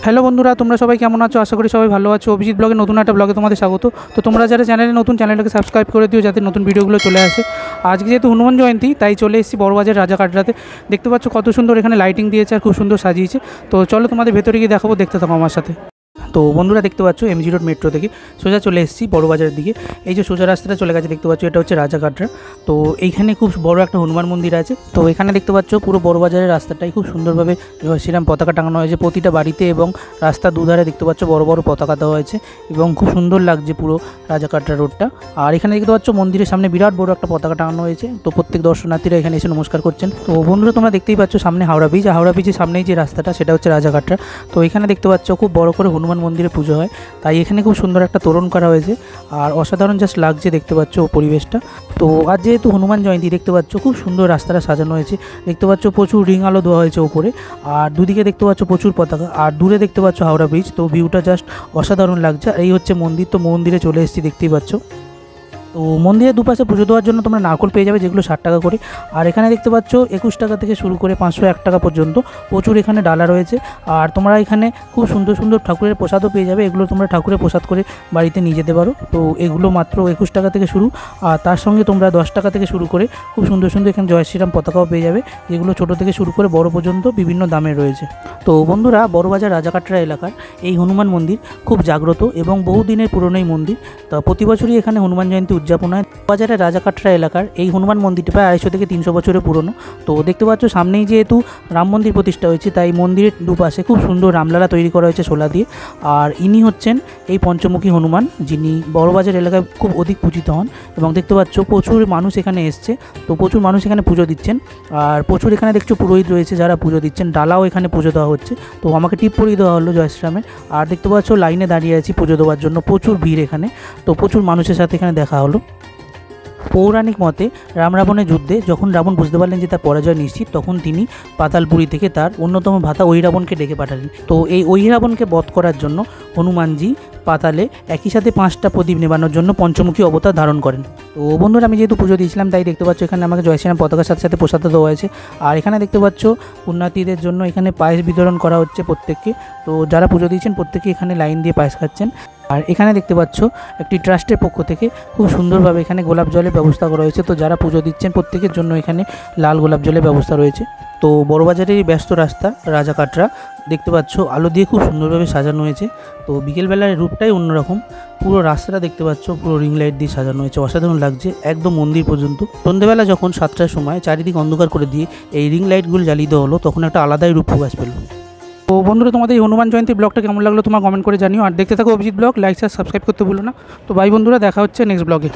Hello বন্ধুরা, তোমরা সবাই কেমন আছো? আশা করি সবাই ভালো আছো। অভিজিৎ ব্লগে নতুন একটা ব্লগে তোমাদের স্বাগত। তো তোমরা যারা চ্যানেলটাকে সাবস্ক্রাইব করে দিও যাতে নতুন ভিডিওগুলো চলে আসে। আজকে যেহেতু হনুমান জয়ন্তী তাই চলে এসেছি বড়বাজার রাজা কাটরাতে। দেখতে পাচ্ছ কত সুন্দর এখানে লাইটিং দিয়েছে আর খুব সুন্দর সাজিয়েছে। তো চলো তোমাদের ভেতরে গিয়ে দেখাবো, দেখতে থাকো আমার সাথে। তো বন্ধুরা দেখতে পাচ্ছ এমজি রোড মেট্রো থেকে সোজা চলে এসেছি বড়বাজারের দিকে। এই যে সোজা রাস্তাটা চলে গেছে দেখতে পাচ্ছ, এটা হচ্ছে রাজা কাটরা। তো এইখানে খুব বড় একটা হনুমান মন্দির আছে। তো এখানে দেখতে পাচ্ছ পুরো বড়বাজারের রাস্তাটাই খুব সুন্দরভাবে শ্রীরাম পতাকা টাঙানো হয়েছে প্রতিটা বাড়িতে, এবং রাস্তার দুধারে দেখতে পাচ্ছ বড় বড় পতাকা দেওয়া হয়েছে এবং খুব সুন্দর লাগছে পুরো রাজা কাটরা রোডটা। আর এখানে দেখতে পাচ্ছ মন্দিরের সামনে বিরাট বড় একটা পতাকা টাঙানো হয়েছে। তো প্রত্যেক দর্শনার্থীরা এখানে এসে নমস্কার করছেন। তো বন্ধুরা তোমরা দেখতেই পাচ্ছ সামনে হাওড়া ব্রিজ, হাওড়া ব্রিজের সামনেই যে রাস্তাটা সেটা হচ্ছে রাজা কাটরা। তো এখানে দেখতে পাচ্ছ খুব বড় করে হনুমান মন্দিরে পুজো হয়, তাই এখানে খুব সুন্দর একটা তোরণ করা হয়েছে আর অসাধারণ জাস্ট লাগছে দেখতে পাচ্ছ পরিবেশটা। তো আজ যেহেতু হনুমান জয়ন্তী দেখতে পাচ্ছ খুব সুন্দর রাস্তাটা সাজানো হয়েছে। দেখতে পাচ্ছ প্রচুর রিং আলো দেওয়া হয়েছে ওপরে, আর দুদিকে দেখতে পাচ্ছ প্রচুর পতাকা, আর দূরে দেখতে পাচ্ছ হাওড়া ব্রিজ। তো ভিউটা জাস্ট অসাধারণ লাগছে। আর এই হচ্ছে মন্দির। তো মন্দিরে চলে এসেছি দেখতেই পাচ্ছ। তো মন্দিরের দুপাশে পুজো দেওয়ার জন্য তোমরা নারকল পেয়ে যাবে, যেগুলো 60 টাকা করে। আর এখানে দেখতে পাচ্ছ 21 টাকা থেকে শুরু করে 501 টাকা পর্যন্ত প্রচুর এখানে ডালা রয়েছে। আর তোমরা এখানে খুব সুন্দর সুন্দর ঠাকুরের প্রসাদও পেয়ে যাবে। এগুলো তোমরা ঠাকুরের প্রসাদ করে বাড়িতে নিয়ে যেতে পারো। তো এগুলো মাত্র 21 টাকা থেকে শুরু, আর তার সঙ্গে তোমরা 10 টাকা থেকে শুরু করে খুব সুন্দর সুন্দর এখানে জয় শ্রীরাম পতাকাও পেয়ে যাবে, যেগুলো ছোটো থেকে শুরু করে বড় পর্যন্ত বিভিন্ন দামে রয়েছে। তো বন্ধুরা বড়বাজার রাজা কাটরা এলাকার এই হনুমান মন্দির খুব জাগ্রত এবং বহুদিনের পুরনো এই মন্দির। তা প্রতি বছরই এখানে হনুমান জয়ন্তী উদযাপন হয়। বাজারের রাজা কাটরা এলাকার এই হনুমান মন্দিরটি প্রায় 250 থেকে 300 বছরের পুরনো। তো দেখতে পাচ্ছ সামনেই যেহেতু রাম মন্দির প্রতিষ্ঠা হয়েছে, তাই মন্দিরের দুপাশে খুব সুন্দর রামলালা তৈরি করা হয়েছে শোলা দিয়ে। আর ইনি হচ্ছেন এই পঞ্চমুখী হনুমান, যিনি বড়বাজার এলাকায় খুব অধিক পূজিত হন। এবং দেখতে পাচ্ছ প্রচুর মানুষ এখানে এসছে। তো প্রচুর মানুষ এখানে পুজো দিচ্ছেন, আর প্রচুর এখানে দেখছো পুরোহিত রয়েছে যারা পুজো দিচ্ছেন। ডালাও এখানে পুজো দেওয়া হচ্ছে। তো আমাকে টিপ পরিয়ে দেওয়া হলো জয় শ্রীরামের। আর দেখতে পাচ্ছ লাইনে দাঁড়িয়ে আছি পুজো দেওয়ার জন্য, প্রচুর ভিড় এখানে। তো প্রচুর মানুষের সাথে এখানে দেখা হলো। পৌরাণিক মতে রাম রাবণের যুদ্ধে যখন রাবণ বুঝতে পারলেন যে তার পরাজয় নিশ্চিত, তখন তিনি পাতালপুরী থেকে তার অন্যতম ভ্রাতা অহিরাবণকে ডেকে পাঠালেন। তো এই অহিরাবণকে বধ করার জন্য হনুমানজি পাতালে একই সাথে 5টা প্রদীপ নেবানোর জন্য পঞ্চমুখী অবতার ধারণ করেন। তো বন্ধুরা আমি যেহেতু পুজো দিয়েছিলাম তাই দেখতে পাচ্ছ এখানে আমাকে জয় শ্রীরাম পতাকার সাথে সাথে প্রসাদ দেওয়া হয়েছে। আর এখানে দেখতে পাচ্ছ পুণ্যার্থীদের জন্য এখানে পায়েস বিতরণ করা হচ্ছে প্রত্যেককে। তো যারা পুজো দিয়েছেন প্রত্যেকে এখানে লাইন দিয়ে পায়েস খাচ্ছেন। আর এখানে দেখতে পাচ্ছ একটি ট্রাস্টের পক্ষ থেকে খুব সুন্দরভাবে এখানে গোলাপ জলের ব্যবস্থা করা হয়েছে। তো যারা পুজো দিচ্ছেন প্রত্যেকের জন্য এখানে লাল গোলাপ জলের ব্যবস্থা রয়েছে। তো বড়বাজারের ব্যস্ত রাস্তা রাজা কাটরা দেখতে পাচ্ছ আলো দিয়ে খুব সুন্দরভাবে সাজানো হয়েছে। তো বিকেলবেলার রূপটাই অন্যরকম। পুরো রাস্তাটা দেখতে পাচ্ছ পুরো রিং লাইট দিয়ে সাজানো হয়েছে, অসাধারণ লাগছে একদম মন্দির পর্যন্ত। সন্ধ্যেবেলা যখন 7টার সময় চারিদিক অন্ধকার করে দিয়ে এই রিং লাইটগুলো জ্বালিয়ে দেওয়া হলো, তখন একটা আলাদাই রূপ প্রকাশ পেল। তো বন্ধুরা তোমাদের এই হনুমান জয়ন্তীর ব্লগটা কেমন লাগলো তোমার কমেন্ট করে জানিও। আর দেখতে থাকো Abhijit blog, like share subscribe করতে ভুলো না। তো বাই বন্ধুরা, দেখা হচ্ছে নেক্সট ব্লগে।